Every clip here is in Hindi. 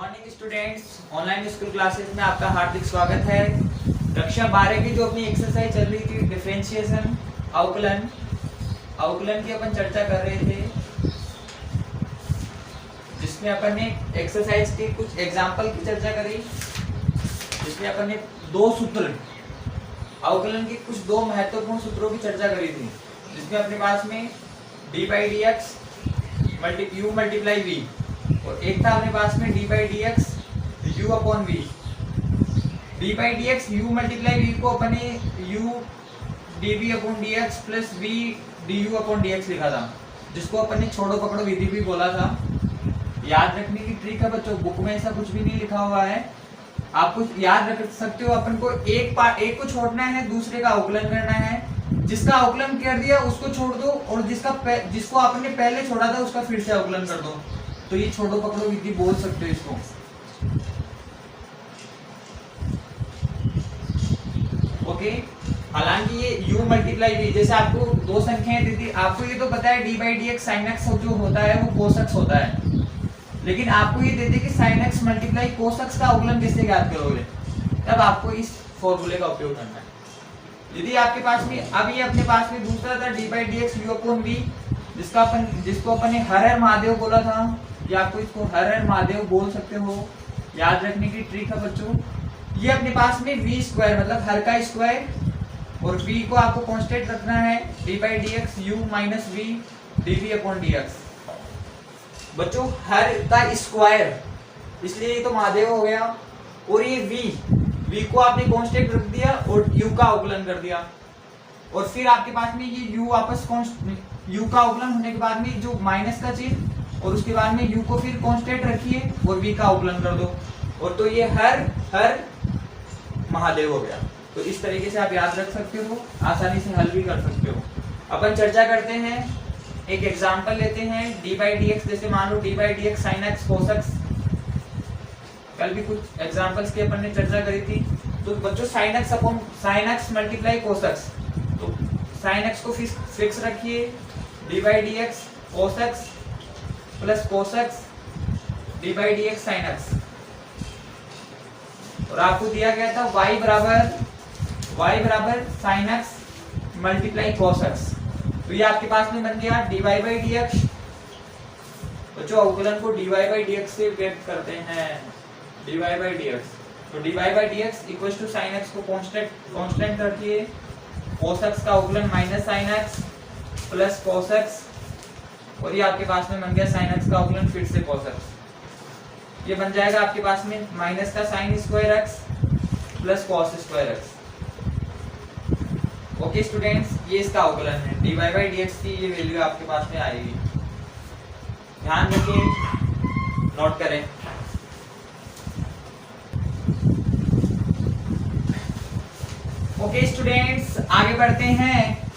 Morning students, online school classes में आपका हार्दिक स्वागत है। कक्षा 12 की जो अपनी एक्सरसाइज चल रही थी डिफरेंशिएशन अवकलन की अपन चर्चा कर रहे थे, जिसमें अपन ने एक्सरसाइज के कुछ एग्जाम्पल की चर्चा करी, जिसमें अपन ने दो सूत्र अवकलन के कुछ दो महत्वपूर्ण सूत्रों की चर्चा करी थी, जिसमें अपने पास में d by D x u multiply v और एक था अपने पास में d by D x u upon v. D by D x u multiply v को अपने u d v upon d x plus v d u upon d x लिखा था, जिसको अपन ने छोड़ो पकड़ो विधि भी बोला था। याद रखने की ट्रिक है बच्चों, बुक में ऐसा कुछ भी नहीं लिखा हुआ है, आप कुछ याद रख सकते हो। अपन को एक को छोड़ना है, दूसरे का अवकलन करना है। जिसका अवकलन कर दिया उसको छोड़ दो और जिसको आपने पहले छोड़ा था उसका फिर से अवकलन कर दो, तो ये छोड़ो पकड़ो विधि बोल सकते हो इसको। ओके, हालांकि ये u मल्टीप्लाई v, जैसे आपको दो संख्याएं दी थी, आपको ये तो पता है d by D x sine x जो होता है वो कोस एक्स होता है, लेकिन आपको ये देते कि sign x multiply cos x का अवकलन कैसे ज्ञात करोगे, तब आपको इस फॉर्मूले का उपयोग करना है। यदि आपके पास में अब ये अपने पास में दूसरा था d by D x u upon v, जिसको अपन ने हर हर महादेव बोला था, या आपको इसको हर हर महादेव बोल सकते हो। याद रखने की ट्रिक है बच्चों, ये अपने पास में वी स्क्वायर मतलब हर का स्क्वायर और v को आपको कांस्टेंट रखना है, d by D x u minus v d v upon d x. बच्चों हर का स्क्वायर, इसलिए ये तो महादेव हो गया, और ये v को आपने कांस्टेंट रख दिया और u का अवकलन कर दिया, और फिर आपके पास में ये u वापस u का अवकलन होने के बाद में जो माइनस का चिन्ह, और उसके बाद में u को फिर कांस्टेंट रखिए और v का अवकलन कर दो, और तो ये हर महादेव हो गया। तो इस तरीके से आप याद रख सकते हो, आसानी से हल भी कर सकते हो। अपन चर्चा करते हैं, एक एग्जांपल लेते हैं डी बाई डी एक्स, जैसे मान लो D by D x sine x cos X. कल भी कुछ एग्जांपल्स की अपन ने चर्चा करी थी। तो बच्चों sine x upon sine x multiply cos x, तो साइन एक्स को फिक्स रखिए, d by D x cos x plus cos x d by D x sine x, और आपको दिया गया था y बराबर sine x multiply cos x. तो ये आपके पास में बन गया d Y by D x. बच्चों अवकलन को d Y by D x से व्यक्त करते हैं, D Y by D X. तो D Y by D x equal to sine x को कांस्टेंट रखिए, कोस एक्स का अवकलन minus sine x plus cos X, और ये आपके पास में बन गया साइन एक्स का अवकलन फिर से कोस एक्स। ये बन जाएगा आपके पास में माइनस का sine square x plus cos square x. Okay students, ये इसका अवकलन है, d Y by D x की ये वैल्यू आपके पास में आएगी। ध्यान रखिए, नोट करें। ओके स्टूडेंट्स, आगे बढ़ते हैं,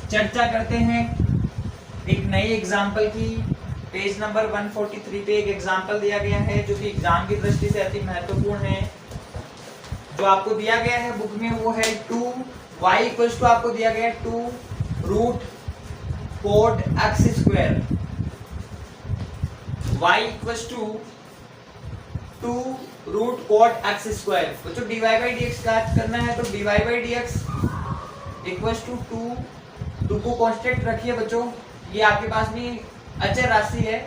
चर्चा करते हैं एक नई एग्जाम्पल की। पेज नंबर 143 पे एक एग्जाम्पल दिया गया है, जो कि एग्जाम की दृष्टि से अति महत्वपूर्ण है। जो आपको दिया गया है बुक में वो है 2y इक्वल्स टू आपको दिया गया है 2 root cot x square, y equals to 2 root cot x square. तो जो dy बाई dx ज्ञात करना है, तो dy by dx equals to 2 को कांस्टेंट रखिए बच्चों, ये आपके पास में अचर राशि है,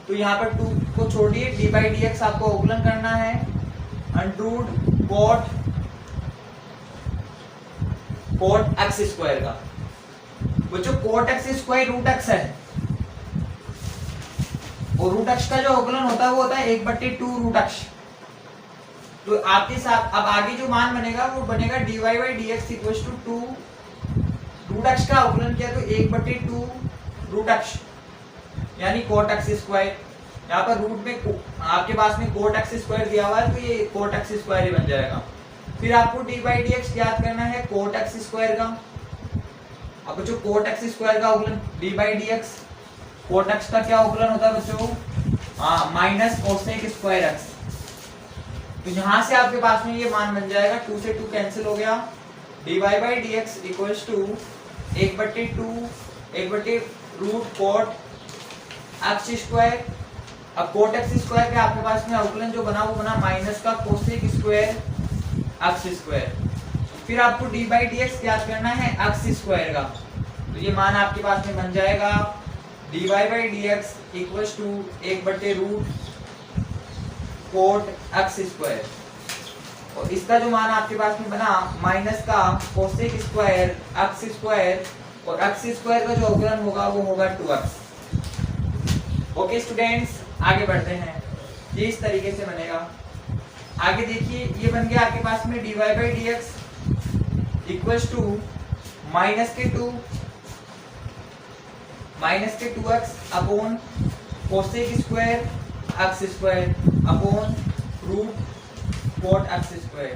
तो यहाँ पर 2 को छोड़िए, डी बाई डी एक्स आपको अवकलन करना है अंडरूट कोट एक्स स्क्वायर का। बच्चों cot x square root x है, और रूट एक्स का जो अवकलन होता है वो होता है 1/2 रूट एक्स। तो आपके साथ अब आगे जो मान बनेगा वो बनेगा d Y by D x equal to 2 root x का अवकलन किया तो 1/2 रूट एक्स यानी कोट एक्स स्क्वायर। यहाँ पर रूट में आपके पास में कोट एक्स स्क्वायर दिया हुआ है, तो ये कोट एक्स स्क्वायर ही बन जाएगा। फिर आपको डी बाई डी एक्स ज्ञात करना है कोट एक्स स्क्वायर का। अब जो कोट एक्स स्क्वायर का अवकलन d by D x, cot x का क्या अवकलन होता है बच्चों, माइनस कोसेक स्क्वायर एक्स। तो यहाँ से आपके पास में ये मान बन जाएगा, 2 से 2 कैंसिल हो गया, d Y by D x equals to 1/2 root cot x square अब कोट एक्स स्क्वायर के आपके पास में अवकलन जो बना वो बना माइनस का कोसेक स्क्वायर एक्स स्क्वायर। फिर आपको डी बाई डी एक्स ज्ञात करना है एक्स स्क्वायर का, तो ये मान आपके पास में बन जाएगा d Y by D x equal to 1/रूट कोट एक्स स्क्वायर। और इसका जो मान आपके पास में बना माइनस का कोसेक स्क्वायर एक्स स्क्वायर, और एक्स स्क्वायर का जो अवकलन होगा वो होगा 2x। ओके स्टूडेंट्स, आगे बढ़ते हैं। ये इस तरीके से बनेगा। आगे देखिए, ये बन गया आपके पास में d Y by D x equals to minus के 2x upon cosec square x square upon root cot x square.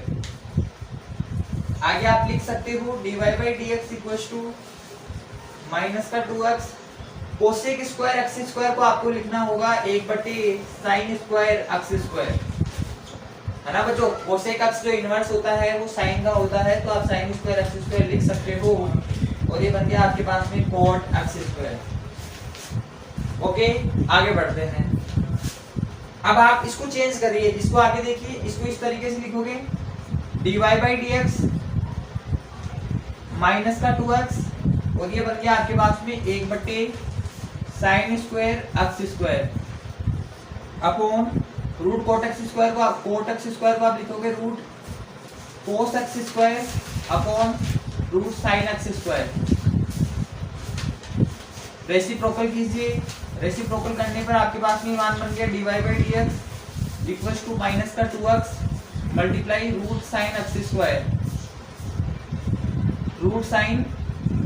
आगे आप लिख सकते हो d Y by D x equals to minus का 2x cosec square x square को आपको लिखना होगा 1/साइन स्क्वायर एक्स स्क्वायर, है ना बच्चों। कोसेक एक्स जो इनवर्स होता है वो साइन का होता है, तो आप साइन स्क्वायर एक्स स्क्वायर लिख सकते हो। और ये बन गया आपके पास में कोट एक्स स्क्वायर। ओके, आगे बढ़ते हैं। अब आप इसको चेंज करिए, इसको आगे देखिए, इसको इस तरीके से लिखोगे d Y by D x minus का 2x, और ये बन गया आपके पास में 1/साइन square x square upon root cot x square को आप लिखोगे root cos x square upon root sine x square. Reciprocal कीजिए, रेसिप्रोकल करने पर आपके पास में मान बन गया d Y by D x equals to minus का 2x multiply root sine x square root sine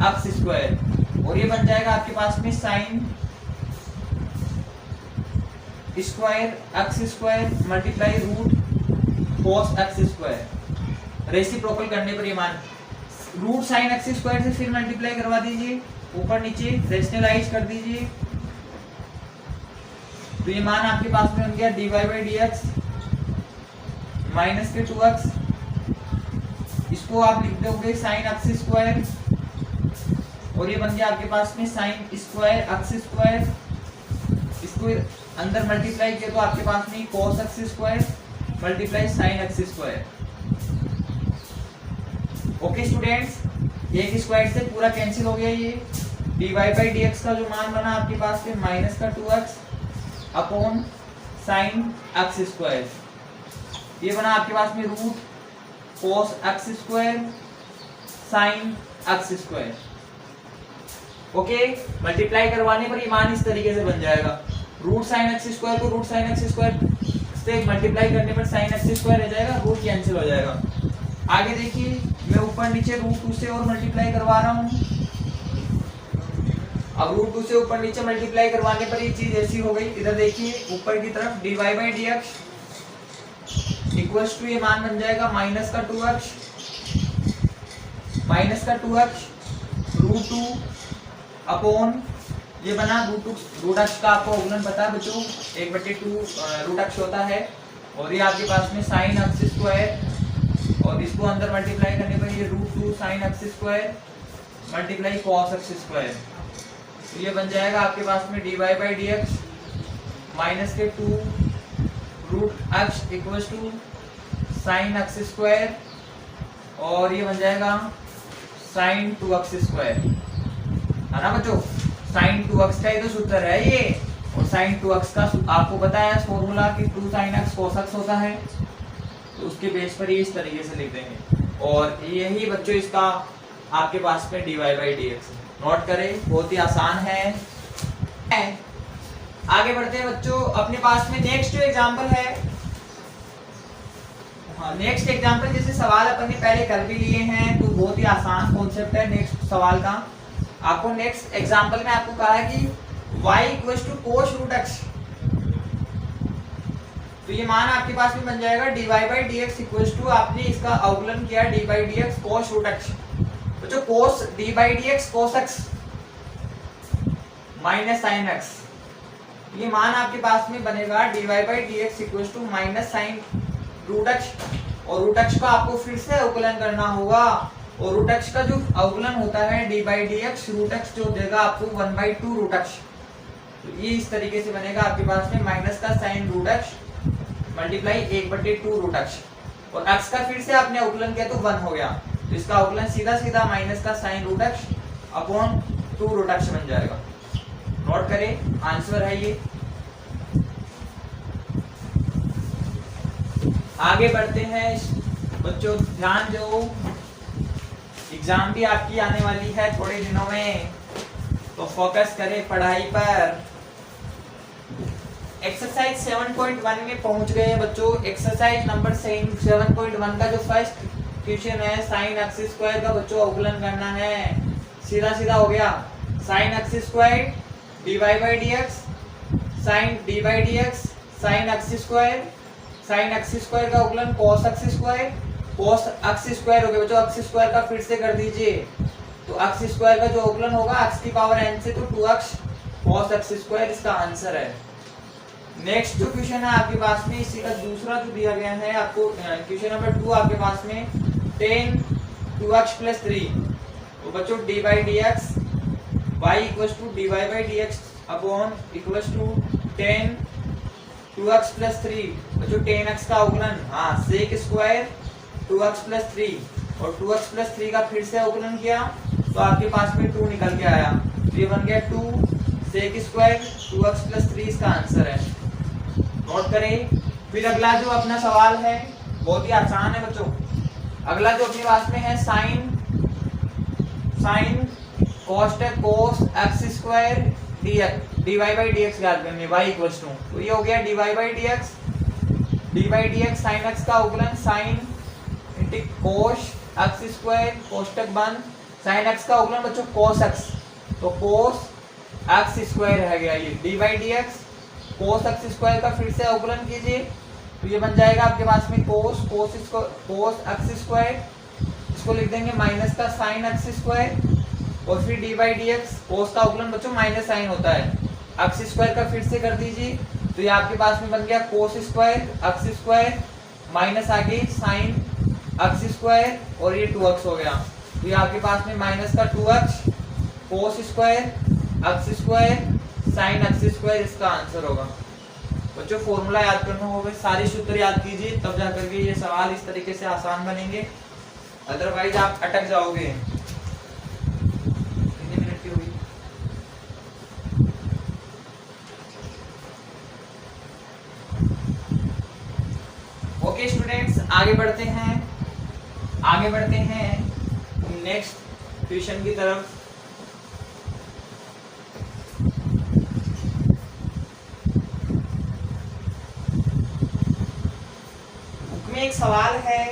x square, और ये बन जाएगा आपके पास में sine square x square multiply root cos x square. Reciprocal करने पर ये मान रूट साइन एक्स स्क्वायर से फिर मल्टीप्लाई करवा दीजिए, ऊपर नीचे रेशनलाइज कर दीजिए, तो ये मान आपके पास में बन गया d Y by D x minus के 2x, इसको आप लिख दोगे साइन एक्स स्क्वायर, और ये बन गया आपके पास में साइन स्क्वायर एक्स स्क्वायर, इसको अंदर मल्टीप्लाई किया तो आपके पास में cos x square multiply sine x square. Okay students, एक स्क्वायर से पूरा कैंसिल हो गया। ये d Y by D x का जो मान बना आपके पास में माइनस का 2x upon sine x square, ये बना आपके पास में root cos x square sine x square. Okay, multiply करवाने पर ये मान इस तरीके से बन जाएगा, रूट साइन एक्स स्क्वायर को रूट साइन एक्स स्क्वायर से मल्टीप्लाई करने पर साइन एक्स स्क्वायर रह जाएगा, रूट कैंसिल हो जाएगा। आगे देखिए, मैं ऊपर नीचे रूट 2 से और मल्टीप्लाई करवा रहा हूँ। अब रूट 2 से ऊपर नीचे मल्टीप्लाई करवाने पर ये चीज ऐसी हो गई। इधर देखिए ऊपर की तरफ d Y by D x equals to ये मान बन जाएगा माइनस का 2x रूट 2 अपॉन ये बना रूट एक्स का आपको अवकलन पता है बच्चों 1/2 रूट एक्स होता है, और ये आपके पास में साइन एक्स स्क्वायर, और इसको अंदर मल्टीप्लाई करने पर ये root 2 sine x square multiply cos x square, तो ये बन जाएगा आपके पास में d Y by D x minus के 2 root x equals to sine x square, और ये बन जाएगा साइन 2x स्क्वायर, है ना बच्चों। साइन 2x का ही तो सूत्र है ये, और साइन 2x का आपको पता है फॉर्मूला कि 2 sin x cos x होता है, तो उसके बेस पर ही इस तरीके से लिख देंगे। और यही बच्चों इसका आपके पास में dy बाई dx नोट करें, बहुत ही आसान है। आगे बढ़ते हैं बच्चों, अपने पास में नेक्स्ट जो एग्जाम्पल है, हाँ नेक्स्ट एग्जाम्पल जैसे सवाल अपन ने पहले कर भी लिए हैं, तो बहुत ही आसान कॉन्सेप्ट है नेक्स्ट सवाल का। आपको नेक्स्ट एग्जाम्पल में आपको कहा है कि y equals to cos root x, तो ये मान आपके पास में बन जाएगा dy by dx equals to आपने इसका अवकलन किया dy by dx cos root x, तो जो cos dy by dx cos x minus sine x, ये मान आपके पास में बनेगा dy by dx equals to minus sine root x, और रूट x का आपको फिर से अवकलन करना होगा, और रूट x का जो अवकलन होता है d by D x root x जो देगा आपको 1/2 रूट x, तो ये इस तरीके से बनेगा आपके पास में माइनस का साइन रूट अक्ष मल्टीप्लाई 1/2 रूट अक्ष, और अक्ष का फिर से आपने अवकलन किया तो 1 हो गया, तो इसका अवकलन सीधा सीधा माइनस का साइन रूट अक्ष अपॉन 2 रूट अक्ष बन जाएगा। नोट करें, आंसर है ये। आगे बढ़ते हैं बच्चों, ध्यान दो, एग्जाम भी आपकी आने वाली है थोड़े दिनों में, तो फोकस करें पढ़ाई पर। एक्सरसाइज 7.1 में पहुंच गए हैं बच्चों। एक्सरसाइज नंबर 7.1 का जो फर्स्ट क्वेश्चन है, साइन एक्स स्क्वायर का बच्चों अवकलन करना है। सीधा सीधा हो गया, sine x square dy by dx, sine dy by dx, sine x square, sine x square का अवकलन cos x square, cos x square हो गया बच्चों। एक्स स्क्वायर का फिर से कर दीजिए, तो एक्स स्क्वायर का जो अवकलन होगा एक्स की पावर n से, तो 2x cos एक्स स्क्वायर इसका आंसर है। नेक्स्ट जो क्वेश्चन है आपके पास में, इसी का दूसरा जो दिया गया है आपको, क्वेश्चन नंबर 2 आपके पास में 10 2x + 3, तो बच्चों dy by dx y = dy by dx upon = 10 2x + 3, बच्चों 10x का अवकलन, हाँ sec स्क्वायर 2x + 3, और 2x + 3 का फिर से अवकलन किया तो आपके पास में 2 निकल के आया, तो ये बन गया 2 sec स्क्वायर 2x + 3 इसका आंसर है। नोट करें। फिर अगला जो अपना सवाल है बहुत ही आसान है बच्चों। अगला जो अपने पास में है sine cos x square dy by dx ज्ञात करने, y = तो ये हो गया dy by dx sin x का अवकलन sin cos x स्क्वायर कोष्टक बंद, sin x का अवकलन बच्चों cos x, तो cos x स्क्वायर रह गया, ये dy by dx cos x square का फिर से अवकलन कीजिए, तो ये बन जाएगा आपके पास में cos x स्क्वायर, इसको लिख देंगे माइनस का sin x स्क्वायर, और फिर dy बाई dx cos का अवकलन बच्चों माइनस साइन होता है, x स्क्वायर का फिर से कर दीजिए, तो ये आपके पास में बन गया cos square x square minus आगे sin x स्क्वायर, और ये 2x हो गया, तो ये आपके पास में माइनस का 2x cos square x square sin x square इसका आंसर होगा। बच्चों फॉर्मूला याद करना होगा, सारे सूत्र याद कीजिए, तब जाकर के ये सवाल इस तरीके से आसान बनेंगे, अदरवाइज आप अटक जाओगे। कितने मिनट की हुई? ओके स्टूडेंट्स, आगे बढ़ते हैं नेक्स्ट क्वेश्चन की तरफ। एक सवाल है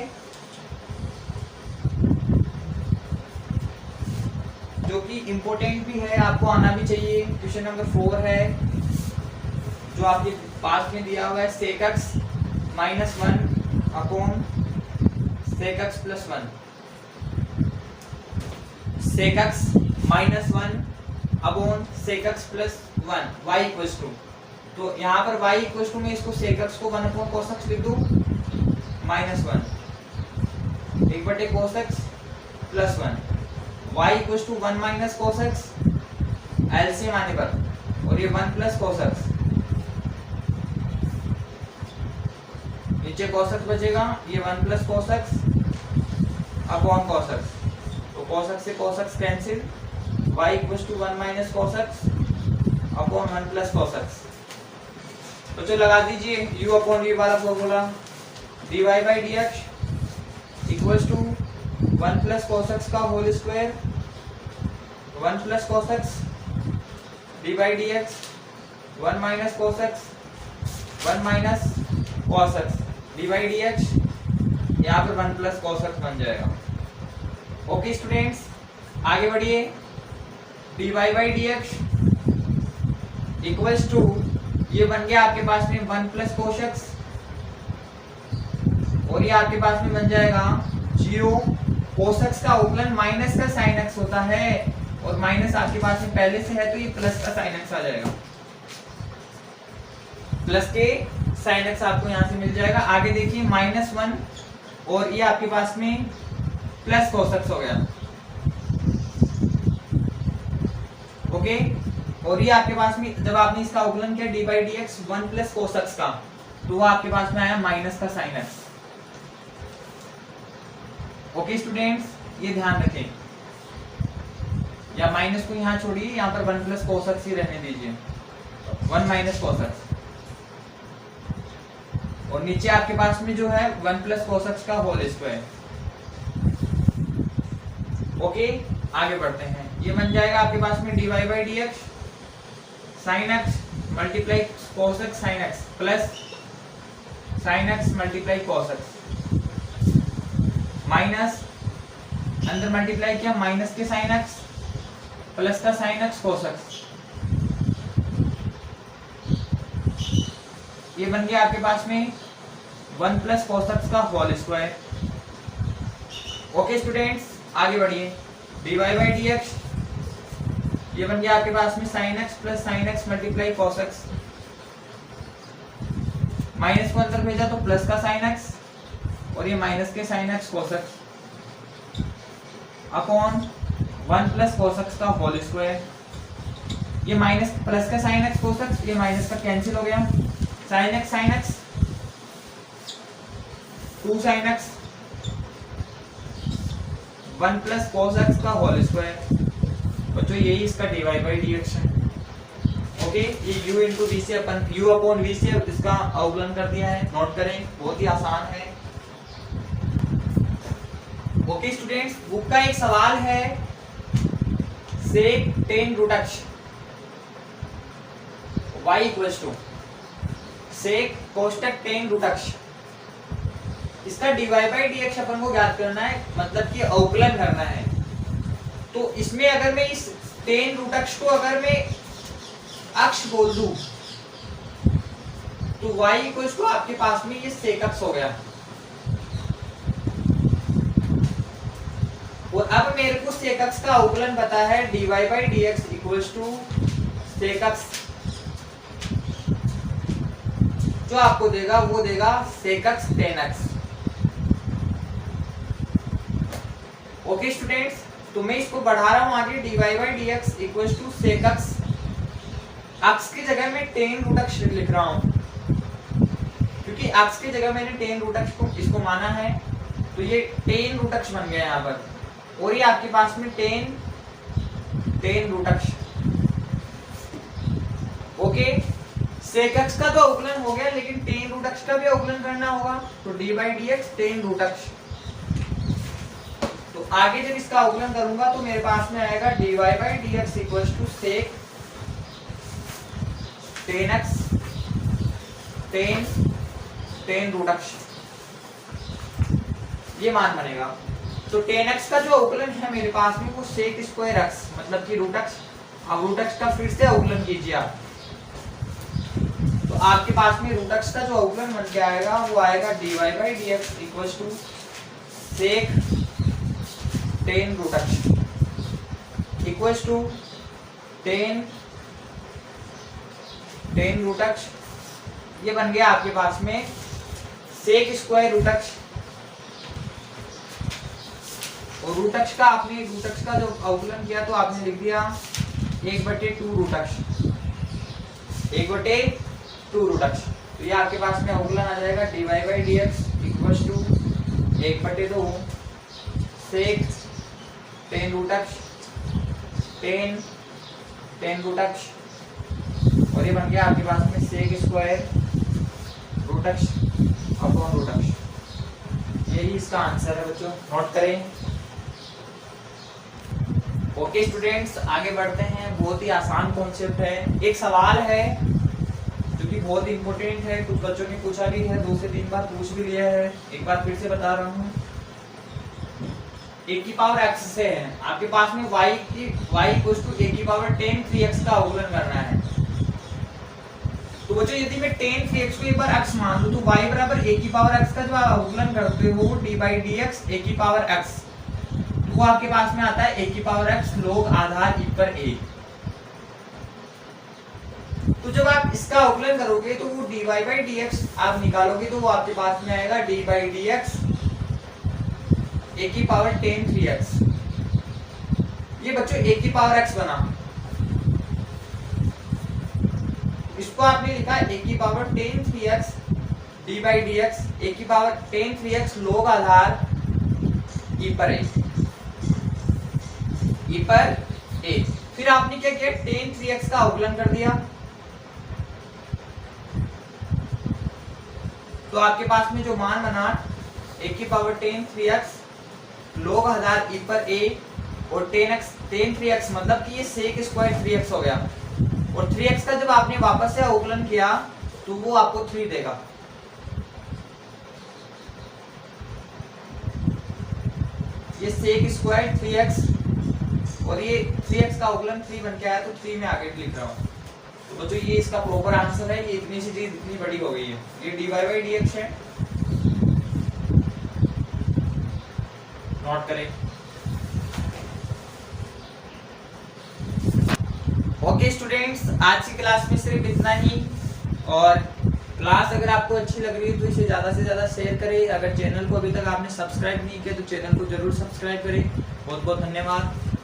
जो कि इम्पोर्टेंट भी है, आपको आना भी चाहिए। क्वेश्चन नंबर 4 है जो आपके पास में दिया हुआ है, sec x - 1 upon sec x + 1, sec x - 1 upon sec x + 1 y = तो यहाँ पर y = में इसको sec x को 1 अपॉन cos x लिख दूं -1 1/cos x + 1, y = 1 - cos x LCM आने पर, और ये 1 + cos x, नीचे cos x बचेगा, ये 1 + cos x upon cos x, तो cos x से cos x cancel, y = 1 - cos x upon 1 + cos x, तो चलो लगा दीजिए u/v वाला formula, dy by dx = 1 + cos x का whole square, 1 + cos x dy by dx 1 - cos x 1 - cos x dy by dx, यहाँ पर 1 + cos x बन जाएगा। ओके स्टूडेंट्स, आगे बढ़िए। dy बाई dx = ये बन गया आपके पास में 1 + cos x, और ये आपके पास में बन जाएगा 0 cos x का अवकलन माइनस का sin x होता है, और माइनस आपके पास में पहले से है तो ये प्लस का sin x आ जाएगा, प्लस के sin x आपको यहाँ से मिल जाएगा। आगे देखिए -1, और ये आपके पास में प्लस cos x हो गया। ओके, और ये आपके पास में जब आपने इसका अवकलन किया D by D x 1 plus cos x का, तो वो आपके पास में आया माइनस का साइन एक्स। ओके स्टूडेंट्स, ये ध्यान रखें, या माइनस को यहाँ छोड़िए, यहाँ पर 1 प्लस कोस एक्स ही रहने दीजिए, 1 माइनस कोस एक्स, और नीचे आपके पास में जो है 1 प्लस कोस एक्स का होल स्क्वायर। ओके, आगे बढ़ते हैं। ये बन जाएगा आपके पास में d Y by D x sine x multiply cos x sine x plus sine x multiply cos x minus अंदर मल्टीप्लाई किया माइनस के साइन एक्स प्लस का साइन एक्स कोस एक्स। ये बन गया आपके पास में 1 प्लस कोस एक्स का होल स्क्वायर। ओके स्टूडेंट्स, आगे बढ़िए। D Y by D x, ये बन गया आपके पास में sine x plus sine x multiply cos x, minus को अंदर भेजा तो प्लस का साइन एक्स और ये माइनस के sine x cos x upon 1 plus cos x का होल स्क्वायर। ये माइनस प्लस का साइन एक्स कॉस एक्स, ये माइनस का कैंसिल हो गया, sine x 2 sine x 1 plus cos x का होल स्क्वायर। बच्चों यही इसका d Y by D x है। ओके, ये u इंटू वी से अपन u अपॉन वी से इसका अवकलन कर दिया है, नोट करें, बहुत ही आसान है। ओके स्टूडेंट्स, बुक का एक सवाल है, sec tan root x y equals to sec कोष्टक टेन रूट एक्स, इसका d Y by D x अपन को ज्ञात करना है, मतलब कि अवकलन करना है। तो इसमें अगर मैं इस टेन रूट एक्स को अगर मैं अक्ष बोल दूं तो y इक्वल्स टू आपके पास में ये सेक अक्ष हो गया। और अब मेरे को सेक अक्ष का अवकलन पता है, d Y by D x equals to sec अक्ष, जो आपको देगा वो देगा सेक अक्ष टेन एक्स। ओके स्टूडेंट्स, तो मैं इसको बढ़ा रहा हूं आगे, d Y by D x equals to sec अक्ष, अक्ष की जगह में टेन रूट एक्स लिख रहा हूं, क्योंकि अक्ष की जगह मैंने टेन रूट एक्स को इसको माना है, तो ये टेन रूट एक्स बन गया यहाँ पर, और ये आपके पास में टेन रूट एक्स। ओके, सेक अक्ष का तो अवकलन हो गया, लेकिन टेन रूट एक्स का भी अवकलन करना होगा, तो d by D x tan root x. तो आगे जब इसका अवकलन करूंगा तो मेरे पास में आएगा d Y by D x equals to sec tan x tan root x, ये मान बनेगा। तो टेन एक्स का जो अवकलन है मेरे पास में वो सेक स्क्वायर एक्स, मतलब कि रूट एक्स। अब रूट एक्स का फिर से अवकलन कीजिए आप, तो आपके पास में रूट एक्स का जो अवकलन बन के आएगा वो आएगा d Y by D x equals to sec tan root x equals to tan root x. ये बन गया आपके पास में सेक स्क्वायर रूट एक्स, और रूट एक्स का आपने रूट एक्स का जो अवकलन किया तो आपने लिख दिया 1/2 रूट एक्स, 1/2 रूट एक्स। तो ये आपके पास में अवकलन आ जाएगा d Y by D x equals to 1/2 sec tan root x tan root x, और ये बन गया आपके पास में sec square root x upon root x. यही इसका आंसर है बच्चों, नोट करें। ओके स्टूडेंट्स, आगे बढ़ते हैं। बहुत ही आसान कॉन्सेप्ट है, एक सवाल है जो कि बहुत इंपॉर्टेंट है, कुछ बच्चों ने पूछा भी है, 2 से 3 बार पूछ भी लिया है। एक बार फिर से बता रहा हूँ, ए की पावर एक्स से है, आपके पास में y इक्वल्स टू ए की पावर 10 3x का अवकलन करना है। तो बच्चों यदि मैं 10 3x को एक बार x मान लूं तो y बराबर a की पावर x का जो अवकलन करते हो d बाई dx a की पावर x, तो वो आपके पास में आता है a की पावर x log आधार e पर a। तो जब आप इसका अवकलन करोगे तो वो dy बाई dx आप निकालोगे तो वो आपके पास में आएगा d बाई dx a की पावर 10 3x। ये बच्चों a की पावर x बना, इसको आपने लिखा है a की power 10 3x d by D x, a की पावर 10 3x log आधार e पर a, e पर a। फिर आपने क्या किया, 10 3x का अवकलन कर दिया, तो आपके पास में जो मान बना a की पावर 10 3x log आधार e पर a और 10 3x मतलब कि ये sec स्क्वायर 3x हो गया, और 3x का जब आपने वापस से अवकलन किया तो वो आपको 3 देगा। ये sec स्क्वायर 3x और ये 3x का अवकलन 3 बन के आया, तो 3 में आगे लिख रहा हूँ। तो बच्चों ये इसका प्रॉपर आंसर है, ये इतनी सी चीज इतनी बड़ी हो गई है, ये dy बाई dx है, नोट करें। ओके स्टूडेंट्स, आज की क्लास में सिर्फ इतना ही, और क्लास अगर आपको अच्छी लग रही है तो इसे ज़्यादा से ज़्यादा शेयर करें। अगर चैनल को अभी तक आपने सब्सक्राइब नहीं किया तो चैनल को जरूर सब्सक्राइब करें। बहुत बहुत धन्यवाद।